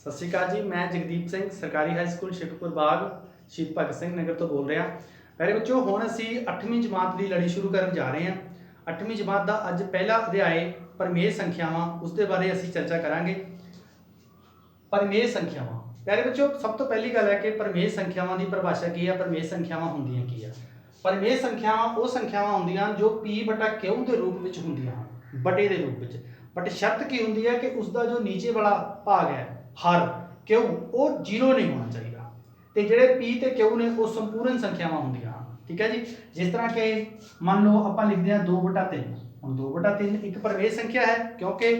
सत श्री अकाल जी। मैं जगदीप सिंह सरकारी हाई स्कूल शेखपुर बाग शहीद भगत सिंह नगर तो बोल रहा। प्यारे बच्चों, हुण असी 8वीं जमात की लड़ी शुरू करन जा रहे हैं। 8वीं जमात का अज पहला अध्याय परमेय संख्यावां, उसके बारे असी चर्चा करांगे। परमेय संख्यावां प्यारे बच्चों, सब तो पहली गल है कि परमेय संख्यावां की परिभाषा की है, परमेय संख्यावां हुंदियां की है। परमेय संख्यावां वो संख्यावां हुंदियां जो P बटा Q के रूप में हुंदियां हैं, बटे के रूप में। बट शर्त की हुंदी है कि उसका जो नीचे वाला भाग है हर क्यों वो 0 नहीं होना चाहिए। तो जेडे P ते Q ने वो संपूर्ण संख्यावां हुंदियां हैं। ठीक है जी। जिस तरह के मान लो आप लिखते हैं 2/3। हम 2/3 एक परमेय संख्या है क्योंकि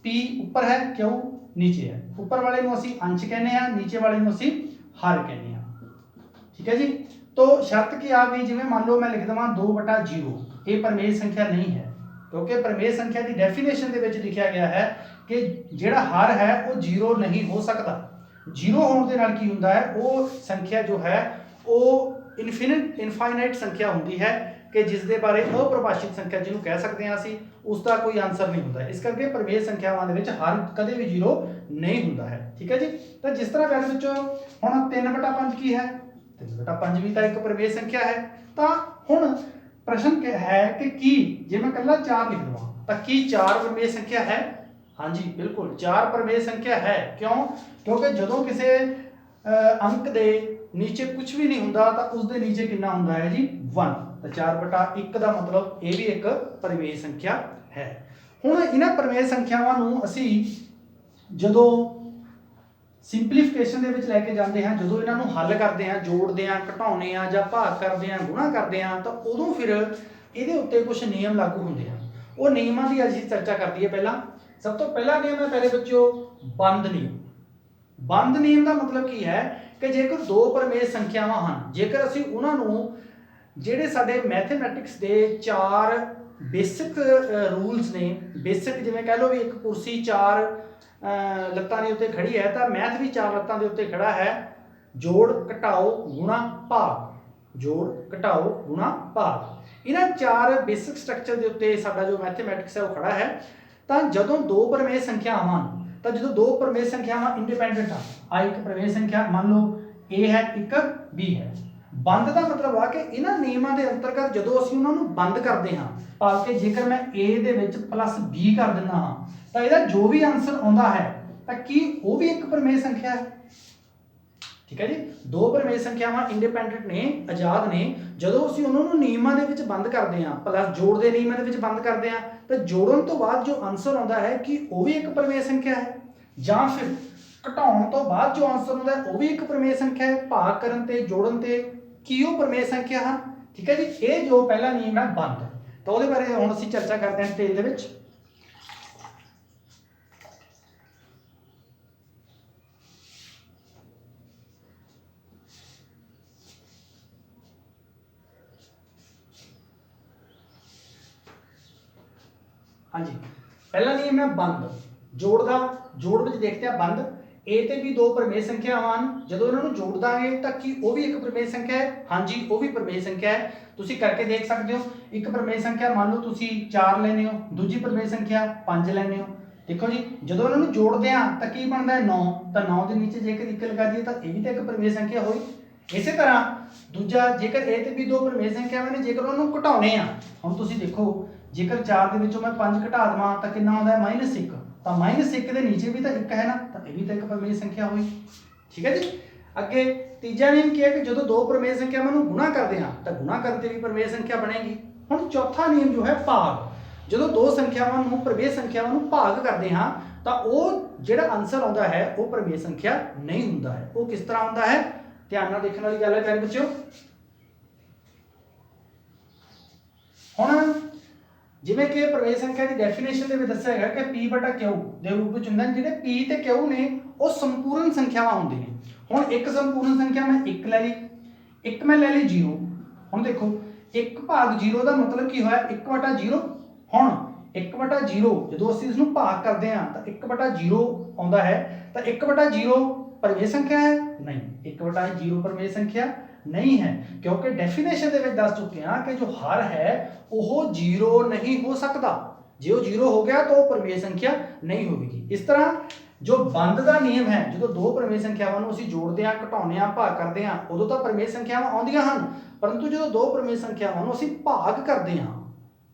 P ऊपर है, Q नीचे है। ऊपर वाले को असी अंश कहने हैं, नीचे वाले को असी हर कहने हैं। ठीक है जी। तो शर्त की आ गई, जिवें मान लो मैं लिख देवां 2/0, ये परमेय संख्या नहीं है क्योंकि परमेय संख्या की डेफिनेशन के विच लिखा गया है कि जिहड़ा हर है वो 0 नहीं हो सकता। 0 होने के नाल की हुंदा है, वो संख्या जो है वो इनफाइनाइट संख्या होंदी है कि जिसके बारे अपरिभाषित संख्या जिन्होंने कह सकते हैं असी, उसका कोई आंसर नहीं होता। इस करके परमेय संख्यावां दे विच हर कदे भी 0 नहीं होंदा है। ठीक है जी। तो जिस तरह प्यारे बच्चों हुण 3/5 की है, 3/5 भी तो एक परमेय संख्या है। तो हुण प्रश्न है कि जे मैं कल्ला 4 लिख दूँ तो की 4 परमेय संख्या है? हाँ जी बिल्कुल 4 परमेय संख्या है। क्यों? क्योंकि जदों किसी अंक दे नीचे कुछ भी नहीं हुंदा तो उसके नीचे कितना हुंदा है जी 1। तो 4/1 का मतलब ये भी एक परमेय संख्या है। हुण इन्हां परमेय संख्यावां नूं असी जदों सिंपलीफिकेशन दे विच लैके जाते हैं, जो इन्हों हल करते हैं, जोड़ते हैं, घटाने हैं, या भाग करते हैं, गुणा करते हैं, तो उदों फिर ये उत्ते कुछ नियम लागू होंगे हैं। वो नियमों की असीं चर्चा कर दी है। पहला सब तो पहला नियम है प्यारे बच्चों बंद नियम। बंद नियम का मतलब की है कि जेकर दो परमेय संख्यावां हैं, जेकर असीं उन्होंने ਜਿਹੜੇ ਸਾਡੇ मैथमैटिक्स के 4 बेसिक रूल्स ने, बेसिक जिवें कह लो भी एक कुर्सी 4 ਲੱਤਾਂ ਦੇ ਉੱਤੇ खड़ी है, तो मैथ भी 4 ਲੱਤਾਂ ਦੇ ਉੱਤੇ खड़ा है। जोड़ घटाओ गुणा भाग, जोड़ घटाओ गुणा भाग, इन्हां 4 बेसिक स्ट्रक्चर के उत्ते साडा जो मैथमैटिक्स है वो खड़ा है। तो जदों दो परमेय संख्यावां, तो जो दो परमेय संख्यावां इंडिपेंडेंट आ एक परमेय संख्या मान लो ए है, एक बी है। बंद का मतलब आ कि इन्हां नियमां दे अंतर्गत जदों असीं उन्हां नूं बंद करते हाँ, भाव कि जेकर मैं ए दे विच प्लस बी कर दिंदा हाँ, तो इहदा जो भी आंसर आउंदा है तो की वो भी एक परमेय संख्या है। ठीक है जी। दो परमेय संख्यावां इंडिपेंडेंट ने, आजाद ने, जदों असीं उन्हां नूं नियमां दे विच बंद करते हैं, प्लस जोड़ के नियमां दे विच बंद करते हैं, तो जोड़न तो बाद जो आंसर आउंदा है कि वो भी एक परमेय संख्या है, जां फिर घटाउण तो बाद जो आंसर आउंदा है वो भी एक परमेय संख्या है, भाग करन ते जोड़न ते की वो परमेय संख्या है। ठीक है जी। ये जो पहला नियम है बंद, तो वो बारे हुण असीं चर्चा करते हैं डिटेल दे विच। हाँ जी, पहला नियम है बंद। जोड़ का जोड़ में देखते हैं बंद, ए ते भी दो परमेय संख्यावां, जदों इन्हां नूं जोड़ दांगे तो की वो भी एक परमेय संख्या है। हाँ जी, वो भी परमेय संख्या है। तुसीं करके देख सकते हो। एक परमेय संख्या मान लो तुसीं 4 लैंदे हो, दूजी परमेय संख्या 5 लैंदे हो। देखो जी, जदों इन्हां नूं जोड़ते हैं तो की बनता है 9, तो 9 के नीचे जेकर एक लगा दिए तो यह भी तो एक परमेय संख्या हुई। इस तरह दूजा जेकर ए ते भी दो परमेय संख्यावां ने, जेकर उन्होंने घटाने आ, हुण तुसीं देखो जेकर 4 के विचों मैं 5 घटा देवां तो कितना आता है -1, तो -1 के नीचे भी तो 1 है ना, तो यह भी तो एक परमेय संख्या हुई। ठीक है जी। अगे तीजा नियम क्या है कि जो दो परमेय संख्यावां नूं गुणा करते हैं तो गुणा करते भी परमेय संख्या बनेगी। हुण चौथा नियम जो है भाग, जो दो संख्यावां नूं परमेय संख्यावां नूं भाग करते हैं तो वो जिहड़ा आंसर आता है वो परमेय संख्या नहीं हुंदा है। वो किस तरह आता है, ध्यान नाल देखण वाली गल है प्यारे बच्चों। हुण जिवें कि परमेय संख्या की डेफिनेशन दे विच दस्सिया गया कि P बटा Q दे रूप विच हुंदा, जिहड़े P ते Q ने वो संपूर्ण संख्यावां हुंदे ने। हुण एक संपूर्ण संख्या मैं 1 ले ली, एक मैं ले ली 0। हुण देखो 1 भाग 0 का मतलब की होया 1/0। हुण 1/0 जदों असीं इसनूं भाग करते हैं तो 1/0 आउंदा है, तो 1/0 परमेय संख्या है नहीं, 1/0 परमेय संख्या नहीं है, क्योंकि डेफिनेशन दे विच दस चुके हैं कि जो हर है वो 0 नहीं हो सकता। जो 0 हो गया तो वो परमेय संख्या नहीं होगी। इस तरह जो बंद का नियम है, जो दो प्रमेय संख्यावां नूं असीं जोड़दे हां, घटाउने हां, भाग करदे हां, उदों तां प्रमेय संख्यावां आउंदियां हन, परंतु जो दो प्रमेय संख्यावां नूं असीं भाग करदे हां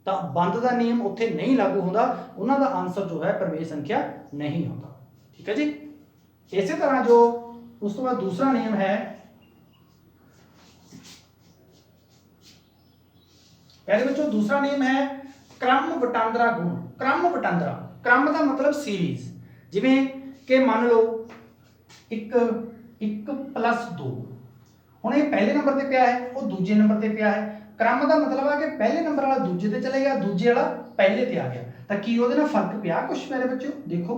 तां बंद का नियम उत्थे नहीं लागू हुंदा, उन्हां दा आंसर जो है प्रमेय संख्या नहीं होता। ठीक है जी। इसे तरह जो उस तो बाद दूसरा नियम है, पहले बच्चों दूसरा नियम है क्रम वटांदरा गुण। क्रम वटांदरा, क्रम का मतलब सीरीज, जिवें कि मान लो 1 + 2, हुण ये पहले नंबर ते पिया है, वो दूजे नंबर ते पिया है। क्रम का मतलब है कि पहले नंबर वाला दूजे ते चले गया, दूजे वाला पहले ते आ गया, तो की उहदे नाल फर्क पिया कुछ मेरे बच्चों? देखो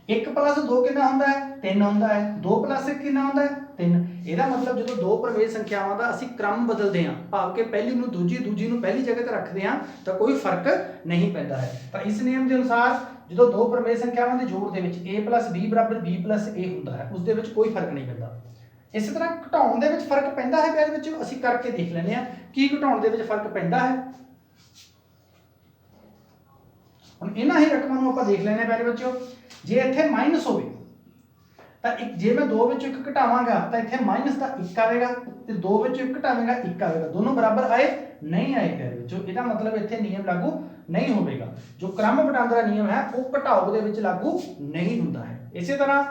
1 + 2 कितना होंदा है? 3 होंदा है। 2 + 1 कितना होंदा है? 3। ਇਹਦਾ मतलब जो दो प्रमेय संख्यावां ਦਾ ਅਸੀਂ क्रम बदलते हैं, भाव के पहली ਨੂੰ दूजी, दूजी ਨੂੰ पहली जगह ਤੇ ਰੱਖਦੇ ਹਾਂ, ਤਾਂ ਕੋਈ ਫਰਕ नहीं ਪੈਂਦਾ ਹੈ। ਤਾਂ ਇਸ ਨਿਯਮ ਦੇ ਅਨੁਸਾਰ ਜਦੋਂ ਦੋ ਪ੍ਰਮੇय ਸੰਖਿਆਵਾਂ ਦੇ ਜੋੜ ਦੇ ਵਿੱਚ a + b = b + a ਹੁੰਦਾ ਹੈ, ਉਸ ਦੇ ਵਿੱਚ ਕੋਈ ਫਰਕ ਨਹੀਂ ਪੈਂਦਾ। ਇਸੇ ਤਰ੍ਹਾਂ ਘਟਾਉਣ ਦੇ ਵਿੱਚ ਫਰਕ ਪੈਂਦਾ ਹੈ ਪਿਆਰੇ ਬੱਚਿਓ, ਅਸੀਂ ਕਰਕੇ ਦੇਖ ਲੈਂਦੇ ਹਾਂ ਕੀ ਘਟਾਉਣ ਦੇ ਵਿੱਚ ਫਰਕ ਪੈਂਦਾ ਹੈ। ਹੁਣ ਇਹਨਾਂ ਹੀ ਰਕਮਾਂ ਨੂੰ ਆਪਾਂ ਦੇਖ ਲੈਂਦੇ ਹਾਂ ਪਿਆਰੇ ਬੱਚਿਓ। ਜੇ ਇੱਥੇ ਮਾਈਨਸ ਹੋਵੇ ਤਾਂ ਇੱਕ, ਜੇ ਮੈਂ 2 ਵਿੱਚੋਂ 1 ਘਟਾਵਾਂਗਾ ਤਾਂ ਇੱਥੇ ਮਾਈਨਸ ਦਾ 1 ਆਵੇਗਾ, ਤੇ 2 ਵਿੱਚੋਂ 1 ਘਟਾਵਾਂਗਾ 1 ਆਵੇਗਾ, ਦੋਨੋਂ ਬਰਾਬਰ ਆਏ नहीं आए ਪਿਆਰੇ ਬੱਚਿਓ। ਇਹਦਾ ਮਤਲਬ ਇੱਥੇ ਨਿਯਮ ਲਾਗੂ नहीं ਹੋਵੇਗਾ। ਜੋ ਕ੍ਰਮ ਵਟਾਂਦਰਾ ਨਿਯਮ ਹੈ ਉਹ ਘਟਾਓ ਦੇ ਵਿੱਚ ਲਾਗੂ ਨਹੀਂ ਹੁੰਦਾ ਹੈ। ਇਸੇ ਤਰ੍ਹਾਂ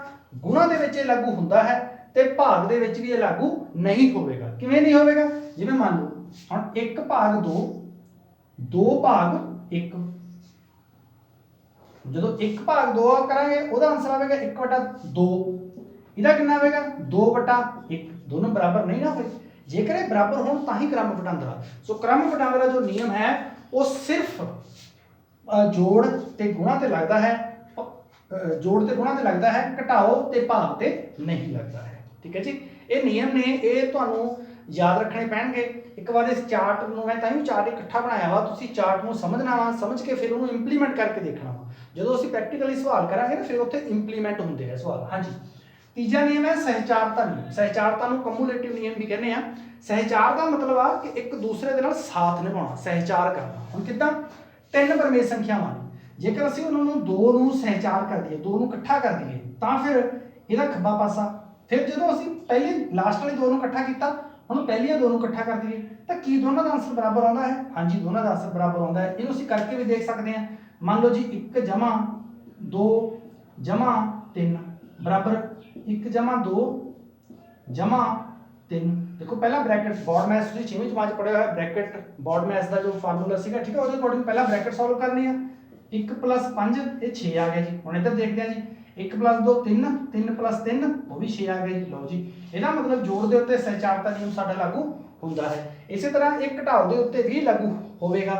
ਗੁਣਾ ਦੇ ਵਿੱਚ ਇਹ ਲਾਗੂ ਹੁੰਦਾ ਹੈ ਤੇ ਭਾਗ ਦੇ ਵਿੱਚ ਵੀ ਇਹ ਲਾਗੂ ਨਹੀਂ ਹੋਵੇਗਾ। ਕਿਵੇਂ ਨਹੀਂ ਹੋਵੇਗਾ? ਜਿਵੇਂ ਮੰਨ ਲਓ ਹੁਣ 1/2, 2/1, ਜਦੋਂ 1/2 ਕਰਾਂਗੇ ਉਹਦਾ ਆਨਸਰ ਆਵੇਗਾ 1/2, ਇਹਦਾ ਕਿੰਨਾ ਆਵੇਗਾ 2/1, ਦੋਨੋਂ ਬਰਾਬਰ ਨਹੀਂ ਨਾ ਹੋਏ। जेकर ये बराबर हो तां ही क्रम वटांदरा। सो क्रम वटांदरा जो नियम है वो सिर्फ जोड़ ते गुणा ते लगता है, जोड़ ते गुणा ते लगता है, घटाओ ते भाग ते नहीं लगता है। ठीक है जी। ये नियम ने ये तुहानू याद रखने पैणगे। एक बार इस चार्ट नूं मैं तां ही चार्ट इकट्ठा बनाया वा, तुसीं चार्ट नूं समझना वा, समझ के फिर उहनूं इंप्लीमेंट करके देखना वा। जदों असीं प्रैक्टिकली सवाल करांगे ना फिर उत्थे इंप्लीमेंट हुंदे हैं सवाल। हाँ जी। तीजा नियम है सहचारता नियम। सहचारता नूं कम्यूलेटिव नियम भी कहने आ। सहचार का मतलब आ कि एक दूसरे दे नाल साथ निभाउणा, सहचार करना। हुण किदां? 3 प्रमेय संख्यावां जेकर असीं उन्हां नूं 2 नूं सहचार कर दईए, 2 नूं इकट्ठा कर दईए, तां फिर इहदा खब्बा पासा, फिर जदों असीं पहले लास्ट वाले 2 नूं इकट्ठा कीता, हुण पहलियां 2 नूं इकट्ठा कर दईए, तां की दोनों दा आंसर बराबर आउंदा है? हाँ जी, दोनों दा आंसर बराबर आउंदा है। इहनूं असीं करके भी देख सकदे हां। मान लो जी 1 + 2 + 3 बराबर 1 + 2 + 3। देखो पहला ब्रैकेट बोर्ड मैथ्स तुसीं 6वीं जमात पढ़िया होया, ब्रैकेट बोर्ड मैथ्स का जो फार्मूला सीगा, ठीक है, उसके अकॉर्डिंग पहला ब्रैकेट सॉल्व करनी है। 1 + 5 ये 6 आ गया जी। हुण इधर देखते हैं जी 1 + 2 3, 3 + 3 वो भी 6 आ गया जी। लो जी, ਇਹਦਾ मतलब जोड़ ਦੇ ਉੱਤੇ सहचारता नियम ਸਾਡਾ लागू ਹੁੰਦਾ है। इसी तरह एक घटाओ ਦੇ ਉੱਤੇ भी लागू ਹੋਵੇਗਾ,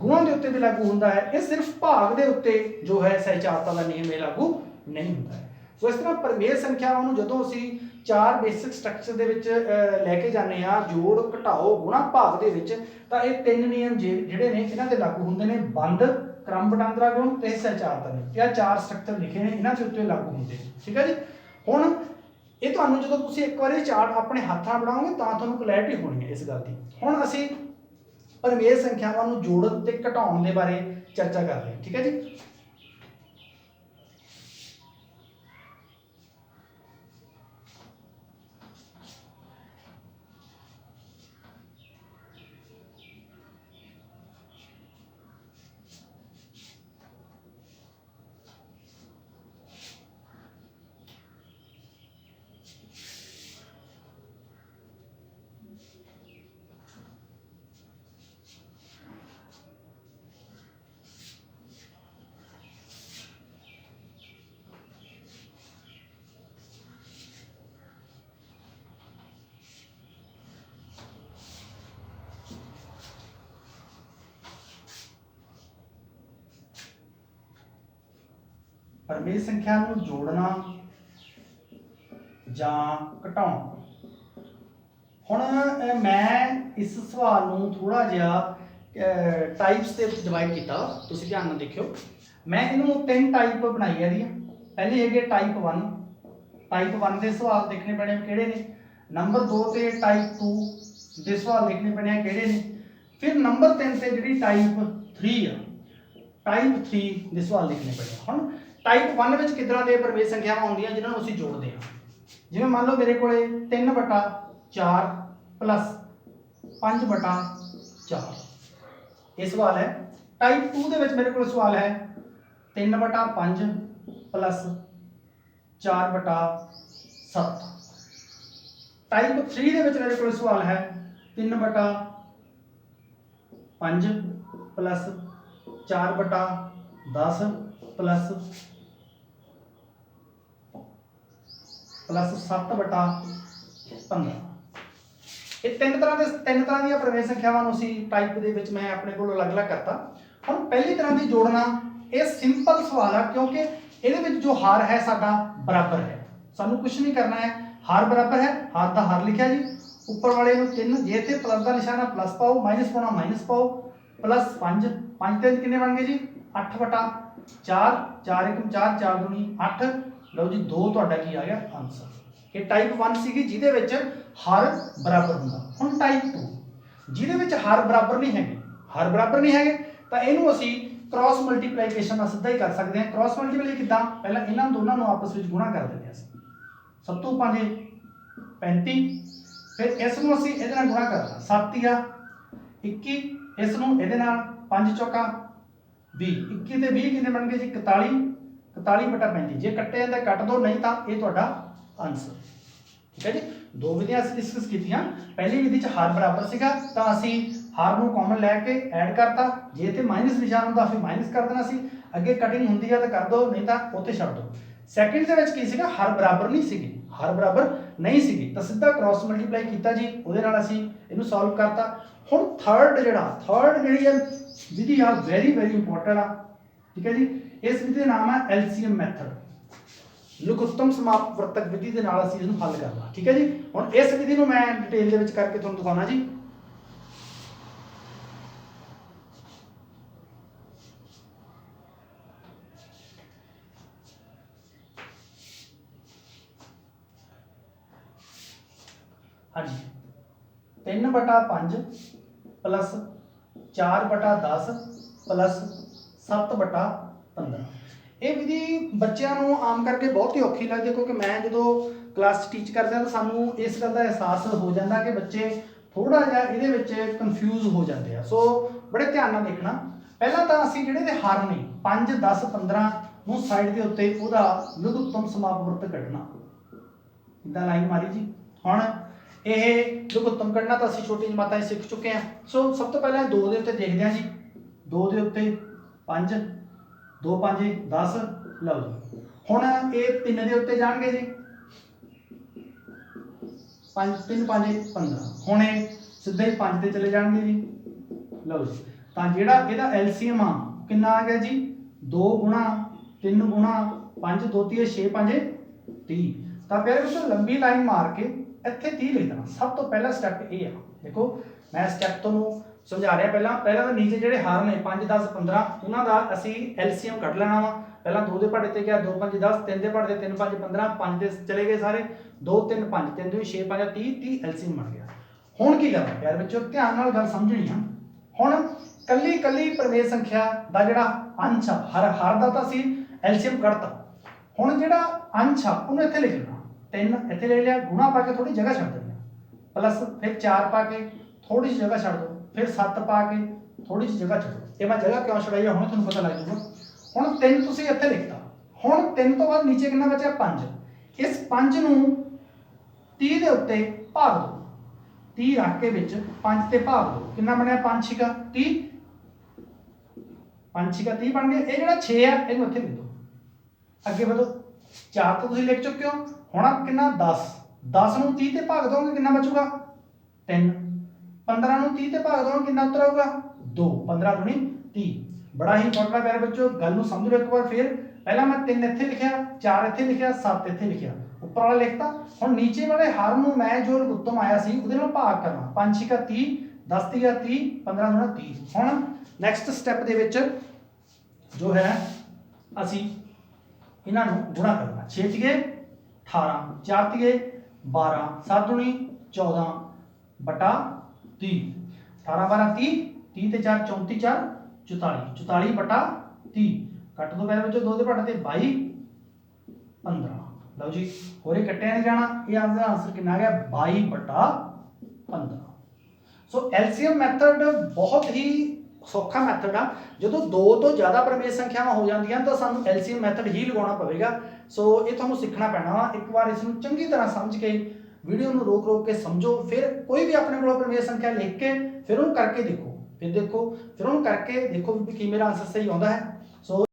गुणा ਦੇ ਉੱਤੇ भी लागू ਹੁੰਦਾ है। ਇਹ सिर्फ भाग ਦੇ ਉੱਤੇ जो है सहचारता ਦਾ नियम ਇਹ लागू नहीं ਹੁੰਦਾ है। सो इस तरह प्रमेय संख्यावां ਨੂੰ ਜਦੋਂ ਅਸੀਂ 4 बेसिक स्ट्रक्चर ਦੇ ਵਿੱਚ ਲੈ ਕੇ ਜਾਂਦੇ ਆ, ਜੋੜ ਘਟਾਓ ਗੁਣਾ ਭਾਗ ਦੇ ਵਿੱਚ, ਤਾਂ ਇਹ ਤਿੰਨ ਨਿਯਮ ਜਿਹੜੇ ਨੇ ਇਹਨਾਂ ਦੇ ਲਾਗੂ ਹੁੰਦੇ ਨੇ। ਬੰਦ, क्रम वटांदरा गुण ਤੇ सहचारता नियम। ਇਹ 4 ਸਟਰਕਚਰ ਲਿਖੇ ਨੇ, ਇਹਨਾਂ ਦੇ ਉੱਤੇ ਲਾਗੂ ਹੁੰਦੇ ਨੇ। ਠੀਕ ਹੈ ਜੀ। ਹੁਣ ਇਹ ਤੁਹਾਨੂੰ ਜਦੋਂ ਤੁਸੀਂ ਇੱਕ ਵਾਰੀ ਚਾਰਟ ਆਪਣੇ ਹੱਥਾਂ ਬਣਾਓਗੇ ਤਾਂ ਤੁਹਾਨੂੰ ਕਲੈਰਿਟੀ ਹੋਣੀ ਹੈ ਇਸ ਗੱਲ ਦੀ। ਹੁਣ ਅਸੀਂ ਪ੍ਰਮੇय ਸੰਖਿਆਵਾਂ ਨੂੰ ਜੋੜਨ ਤੇ ਘਟਾਉਣ ਦੇ ਬਾਰੇ ਚਰਚਾ ਕਰਦੇ ਹਾਂ। ਠੀਕ ਹੈ ਜੀ। प्रमेय संख्या ਨੂੰ जोड़ना ਜਾਂ ਘਟਾਉਣਾ। ਹੁਣ ਮੈਂ ਇਸ ਸਵਾਲ ਨੂੰ ਥੋੜਾ ਜਿਹਾ ਟਾਈਪਸ ਦੇ ਵਿੱਚ ਡਿਵਾਈਡ ਕੀਤਾ, ਤੁਸੀਂ ਧਿਆਨ ਨਾਲ ਦੇਖਿਓ। ਮੈਂ ਇਹਨੂੰ 3 ਟਾਈਪ ਬਣਾਈ ਹੈ। ਪਹਿਲੀ ਹੈਗੇ ਟਾਈਪ 1। ਟਾਈਪ 1 ਦੇ ਸਵਾਲ ਦੇਖਣੇ ਪੈਣੇ ਕਿਹੜੇ ਨੇ। ਨੰਬਰ 2 ਤੇ ਟਾਈਪ 2 ਦੇ ਸਵਾਲ ਦੇਖਣੇ ਪੈਣੇ ਕਿਹੜੇ ਨੇ। ਫਿਰ ਨੰਬਰ 3 ਤੇ ਜਿਹੜੀ ਟਾਈਪ 3 ਆ टाइप 3 ਦੇ ਸਵਾਲ ਲਿਖਣੇ ਪੈਣੇ ਹੁਣ ਟਾਈਪ 1 ਵਿੱਚ ਕਿਦਾਂ ਦੇ ਪ੍ਰਵੇਸ਼ ਸੰਖਿਆਵਾਂ ਹੁੰਦੀਆਂ ਜਿਨ੍ਹਾਂ ਨੂੰ ਅਸੀਂ ਜੋੜਦੇ ਹਾਂ ਜਿਵੇਂ ਮੰਨ ਲਓ ਮੇਰੇ ਕੋਲੇ 3/4 ਪਲੱਸ 5/4 ਇਹ ਸਵਾਲ ਹੈ टाइप 2 ਦੇ ਵਿੱਚ ਮੇਰੇ ਕੋਲ ਸਵਾਲ ਹੈ 3/5 ਪਲੱਸ 4/7 टाइप 3 ਦੇ ਵਿੱਚ ਮੇਰੇ ਕੋਲ ਸਵਾਲ ਹੈ 3/5 ਪਲੱਸ 4/10 ਪਲੱਸ 7/15 ਇਹ ਤਿੰਨ ਤਰ੍ਹਾਂ ਦੀਆਂ ਪ੍ਰਵੇਸ਼ ਸੰਖਿਆਵਾਂ ਨੂੰ ਅਸੀਂ ਟਾਈਪ ਦੇ ਵਿੱਚ ਮੈਂ ਆਪਣੇ ਕੋਲ ਅਲੱਗ-ਅਲੱਗ ਕਰਤਾ ਹੁਣ ਪਹਿਲੀ ਤਰ੍ਹਾਂ ਦੀ ਜੋੜਨਾ ਇਹ ਸਿੰਪਲ ਸਵਾਲ ਆ ਕਿਉਂਕਿ ਇਹਦੇ ਵਿੱਚ ਜੋ ਹਾਰ ਹੈ ਸਾਡਾ ਬਰਾਬਰ ਹੈ ਸਾਨੂੰ ਕੁਝ ਨਹੀਂ ਕਰਨਾ ਹੈ हार बराबर है हार का हार लिखा जी ऊपर वाले 3 जे थे प्लस का निशान है प्लस पाओ माइनस पाना माइनस पाओ प्लस 5 5 3 कितने बन गए जी 8/4 4 1 4 4 दूनी 8 लो जी 2 ਤੁਹਾਡਾ ਕੀ ਆ ਗਿਆ ਆਨਸਰ ਇਹ ਟਾਈਪ 1 ਸੀਗੀ ਜਿਹਦੇ ਵਿੱਚ ਹਰ ਬਰਾਬਰ ਹੁੰਦਾ ਹੁਣ ਟਾਈਪ 2 ਜਿਹਦੇ ਵਿੱਚ ਹਰ ਬਰਾਬਰ ਨਹੀਂ ਹੈਗੇ ਤਾਂ ਇਹਨੂੰ ਅਸੀਂ ਕ੍ਰਾਸ ਮਲਟੀਪਲੀਕੇਸ਼ਨ ਨਾਲ ਸਿੱਧਾ ਹੀ ਕਰ ਸਕਦੇ ਹਾਂ ਕ੍ਰਾਸ ਮਲਟੀਪਲਾਈ ਕਿਦਾਂ ਪਹਿਲਾਂ ਇਹਨਾਂ ਦੋਨਾਂ ਨੂੰ ਆਪਸ ਵਿੱਚ ਗੁਣਾ ਕਰ ਦਿੰਦੇ ਹਾਂ सब तो 5 35 फिर इस ਨੂੰ ਅਸੀਂ ਇਹਦੇ ਨਾਲ ਗੁਣਾ ਕਰਨਾ 7 ਆ 21 ਇਸ ਨੂੰ ਇਹਦੇ ਨਾਲ 5 ਚੌਕਾ 20 21 ਤੇ 20 ਕਿੰਨੇ ਬਣ ਗਏ ਜੀ 41/35 ਜੇ ਕੱਟੇ ਜਾਂਦਾ ਕੱਟ ਦੋ ਨਹੀਂ ਤਾਂ ਇਹ ਤੁਹਾਡਾ ਆਨਸਰ ਠੀਕ ਹੈ ਜੀ ਦੋ ਵਿਧੀਆਂ ਅਸੀਂ ਡਿਸਕਸ ਕੀਤੀਆਂ ਪਹਿਲੀ ਵਿਧੀ ਚ ਹਾਰ ਬਰਾਬਰ ਸੀਗਾ ਤਾਂ ਅਸੀਂ ਹਾਰ ਨੂੰ ਕਾਮਨ ਲੈ ਕੇ ਐਡ ਕਰਤਾ ਜੇ ਇੱਥੇ ਮਾਈਨਸ ਨਿਸ਼ਾਨ ਹੁੰਦਾ ਫਿਰ ਮਾਈਨਸ ਕਰ ਦੇਣਾ ਸੀ ਅੱਗੇ ਕਟਿੰਗ ਹੁੰਦੀ ਆ ਤਾਂ ਕਰ ਦੋ ਨਹੀਂ ਤਾਂ ਉੱਥੇ ਛੱਡ ਦੋ ਸੈਕਿੰਡ ਦੇ ਵਿੱਚ ਕੀ ਸੀਗਾ ਹਰ ਬਰਾਬਰ ਨਹੀਂ ਸੀਗੀ ਤਾਂ ਸਿੱਧਾ ਕ੍ਰਾਸ ਮਲਟੀਪਲਾਈ ਕੀਤਾ ਜੀ ਉਹਦੇ ਨਾਲ ਅਸੀਂ ਇਹਨੂੰ ਸੋਲਵ ਕਰਤਾ ਹੁਣ ਥਰਡ ਜਿਹੜੀ ਹੈ ਵਿਧੀ ਆ ਵੈਰੀ ਇੰਪੋਰਟੈਂਟ ਆ ਠੀਕ ਹੈ ਜੀ ਇਸ ਵਿਧੀ ਦਾ ਨਾਮ ਹੈ ਐਲਸੀਐਮ ਮੈਥਡ ਲਘੁੱਤਮ ਸਮਾਪਤ ਵਰਤਕ ਵਿਧੀ ਦੇ ਨਾਲ ਅਸੀਂ ਇਹਨੂੰ ਹੱਲ ਕਰਨਾ ਠੀਕ ਹੈ ਜੀ ਹੁਣ ਇਸ ਵਿਧੀ ਨੂੰ ਮੈਂ ਡਿਟੇਲ ਦੇ ਵਿੱਚ ਕਰਕੇ ਤੁਹਾਨੂੰ ਦਿਖਾਉਣਾ ਜੀ हाँ जी 3/5 प्लस 4/10 प्लस 7/15 ਇਹ ਵਿਧੀ ਬੱਚਿਆਂ ਨੂੰ ਆਮ ਕਰਕੇ ਬਹੁਤ ਹੀ ਔਖੀ ਲੱਗਦੀ ਕਿਉਂਕਿ ਮੈਂ ਜਦੋਂ ਕਲਾਸ ਟੀਚ ਕਰਦਾ ਤਾਂ ਸਾਨੂੰ ਇਸ ਗੱਲ ਦਾ ਅਹਿਸਾਸ ਹੋ ਜਾਂਦਾ ਕਿ ਬੱਚੇ ਥੋੜਾ ਜਿਹਾ ਇਹਦੇ ਵਿੱਚ ਕਨਫਿਊਜ਼ ਹੋ ਜਾਂਦੇ ਆ ਸੋ ਬੜੇ ਧਿਆਨ ਨਾਲ ਦੇਖਣਾ ਪਹਿਲਾਂ ਤਾਂ ਅਸੀਂ ਜਿਹੜੇ ਦੇ ਹਰ ਨੇ 5 10 15 ਨੂੰ ਸਾਈਡ ਦੇ ਉੱਤੇ ਉਹਦਾ ਲਘੁੱਤਮ ਸਮਾਪਤ ਵਰਤ ਕੱਢਣਾ ਇਦਾਂ ਲਾਈਨ ਮਾਰੀ ਜੀ ਹੁਣ ਇਹ ਲਘੁੱਤਮ ਕੱਢਣਾ ਤਾਂ ਅਸੀਂ ਛੋਟੀ ਜਮਾਤਾਂ ਸਿੱਖ ਚੁੱਕੇ ਹਾਂ ਸੋ ਸਭ ਤੋਂ ਪਹਿਲਾਂ 2 ਦੇ ਉੱਤੇ ਦੇਖਦੇ ਹਾਂ ਜੀ 2 ਦੇ ਉੱਤੇ 5 2 5 10 ਲਓ ਜੀ ਹੁਣ ਇਹ 3 ਦੇ ਉੱਤੇ ਜਾਣਗੇ ਜੀ 5 3 5 15 ਹੁਣ ਇਹ ਸਿੱਧਾ ਹੀ 5 ਤੇ ਚਲੇ ਜਾਣਗੇ ਜੀ ਲਓ ਜੀ ਤਾਂ ਜਿਹੜਾ ਇਹਦਾ ਐਲਸੀਐਮ ਆ ਕਿੰਨਾ ਆ ਗਿਆ ਜੀ 2 ਗੁਣਾ 3 ਗੁਣਾ 5 2 3 6 5 30 ਤਾਂ ਫਿਰ ਉਸ ਲੰਬੀ ਲਾਈਨ ਮਾਰ ਕੇ ਇੱਥੇ 30 ਲਿਖ ਦੇਣਾ ਸਭ ਤੋਂ ਪਹਿਲਾ ਸਟੈਪ ਇਹ ਆ ਦੇਖੋ ਮੈਂ ਸਟੈਪ ਤੁਹਾਨੂੰ ਸਮਝਾ ਰਿਹਾ ਪਹਿਲਾਂ ਤਾਂ ਨੀਚੇ ਜਿਹੜੇ ਹਾਰ ਨੇ 5 10 15 ਉਹਨਾਂ ਦਾ ਅਸੀਂ ਐਲਸੀਐਮ ਕੱਢ ਲੈਣਾ ਵਾ ਪਹਿਲਾਂ 2 ਦੇ ਪਹਾੜੇ ਤੇ ਗਿਆ 2 5 10 3 ਦੇ ਪਹਾੜੇ ਤੇ 3 5 15 5 ਦੇ ਚਲੇ ਗਏ ਸਾਰੇ 2 3 5 3 2 6 5 30 ਐਲਸੀਐਮ ਬਣ ਗਿਆ ਹੁਣ ਕੀ ਕਰਨਾ ਪਿਆਰ ਬੱਚਿਓ ਧਿਆਨ ਨਾਲ ਗੱਲ ਸਮਝਣੀ ਆ ਹੁਣ ਕੱਲੀ ਪ੍ਰਵੇਸ਼ ਸੰਖਿਆ ਦਾ ਜਿਹੜਾ ਅੰਸ਼ ਆ ਹਰ ਦਾ ਤਾਂ ਅਸੀਂ ਐਲਸੀਐਮ ਕੱਢਤਾ ਹੁਣ ਜਿਹੜਾ ਅੰਸ਼ ਆ ਉਹਨੂੰ ਇੱਥੇ ਲਿਖ ਲੈਣਾ 3 ਇੱਥੇ ਲੈ ਲਿਆ ਗੁਣਾ ਪਾ ਕੇ ਥੋੜੀ ਜਗ੍ਹਾ ਛੱਡ ਦਿੰਦੇ ਪਲੱਸ ਫਿਰ 4 ਪਾ ਕੇ ਥੋੜੀ ਜਿਹੀ ਜਗ੍ਹਾ ਛੱਡ ਦਿਓ ਫਿਰ 7 ਪਾ ਕੇ ਥੋੜੀ ਜਿਹੀ ਜਗ੍ਹਾ ਛੱਡੋ ਇਹ ਮੈਂ ਜਗ੍ਹਾ ਕਿਉਂ ਛਡਾਈ ਆ ਹੁਣ ਤੁਹਾਨੂੰ ਪਤਾ ਲੱਗ ਜੂਗਾ ਹੁਣ 3 ਤੁਸੀਂ ਇੱਥੇ ਲਿਖਤਾ ਹੁਣ 3 ਤੋਂ ਬਾਅਦ ਨੀਚੇ ਕਿੰਨਾ ਬਚਿਆ 5 ਇਸ 5 ਨੂੰ 30 ਦੇ ਉੱਤੇ ਭਾਗ ਦਿਓ 30 ਰੱਖ ਕੇ ਵਿੱਚ 5 ਤੇ ਭਾਗ ਦਿਓ ਕਿੰਨਾ ਬਣਿਆ 5 6 30 5 6 30 ਬਣ ਗਏ ਇਹ ਜਿਹੜਾ 6 ਆ ਇਹਨੂੰ ਇੱਥੇ ਲਿਖ ਦਿਓ ਅੱਗੇ ਵਧੋ 4 तो तुसीं लिख चुके हो हुण कितना 10 10 ਨੂੰ 30 ਤੇ ਭਾਗ ਦੋਗੇ ਕਿੰਨਾ ਬਚੂਗਾ 3 15 ਨੂੰ 30 ਤੇ ਭਾਗ ਦੋਗੇ ਕਿੰਨਾ ਉੱਤਰ ਆਊਗਾ 2 15 दूनी 30 बड़ा ही इंपॉर्टेंट है प्यारे बच्चों गल ਨੂੰ ਸਮਝ ਲਓ ਇੱਕ ਵਾਰ ਫਿਰ ਪਹਿਲਾਂ मैं 3 ਇੱਥੇ ਲਿਖਿਆ 4 ਇੱਥੇ ਲਿਖਿਆ 7 ਇੱਥੇ ਲਿਖਿਆ ਉੱਪਰ ਵਾਲਾ ਲਿਖਤਾ ਹੁਣ ਨੀਚੇ ਵਾਲੇ ਹਰ ਨੂੰ ਮੈਂ ਜੋ ਲਘੁੱਤਮ ਆਇਆ ਸੀ ਉਹਦੇ ਨਾਲ ਭਾਗ ਕਰਨਾ 5 6 30 10 3 30 15 दूना 30 ਹੁਣ ਨੈਕਸਟ ਸਟੈਪ ਦੇ ਵਿੱਚ ਜੋ ਹੈ ਅਸੀਂ ਇਹਨਾਂ ਨੂੰ ਗੁਣਾ ਕਰਨਾ 6 ਤੀਏ 18 4 ਤੀਏ 12 7 दूनी 14 बटा 30 18 12 30 30 ਤੇ 4 34 4 44 44 ਬਟਾ 30 ਕੱਟ ਦੋ ਪਹਿਲੇ ਬੱਚੋ 2 ਦੇ ਘੱਟ ਤੇ 22 15 ਲਓ ਜੀ ਹੋਰੇ ਕੱਟਿਆ ਨਹੀਂ ਜਾਣਾ ਇਹ ਆਪਦਾ ਆਨਸਰ ਕਿੰਨਾ ਆ ਗਿਆ 22/15 ਸੋ ਐਲਸੀਐਮ ਮੈਥਡ ਬਹੁਤ ਹੀ ਸੌਖਾ ਮੈਥਡ ਆ ਜਦੋਂ 2 ਤੋਂ ਜ਼ਿਆਦਾ ਪਰਮੇਸ਼ ਸੰਖਿਆਵਾਂ ਹੋ ਜਾਂਦੀਆਂ ਤਾਂ ਸਾਨੂੰ ਐਲਸੀਐਮ ਮੈਥਡ ਹੀ ਲਗਾਉਣਾ ਪਵੇਗਾ ਸੋ ਇਹ ਤੁਹਾਨੂੰ ਸਿੱਖਣਾ ਪੈਣਾ ਵਾ ਇੱਕ ਵਾਰ ਇਸ ਨੂੰ ਚੰਗੀ ਤਰ੍ਹਾਂ ਸਮਝ ਕੇ ਵੀਡੀਓ ਨੂੰ ਰੋਕ ਰੋਕ ਕੇ ਸਮਝੋ ਫਿਰ ਕੋਈ ਵੀ ਆਪਣੇ ਕੋਲ ਪਰਮੇਸ਼ ਸੰਖਿਆ ਲਿਖ ਕੇ ਫਿਰ ਉਹਨੂੰ ਕਰਕੇ ਦੇਖੋ ਫਿਰ ਉਹਨੂੰ ਕਰਕੇ ਦੇਖੋ ਵੀ ਕੀ ਮੇਰਾ ਆਨਸਰ ਸਹੀ ਆਉਂਦਾ ਹੈ ਸੋ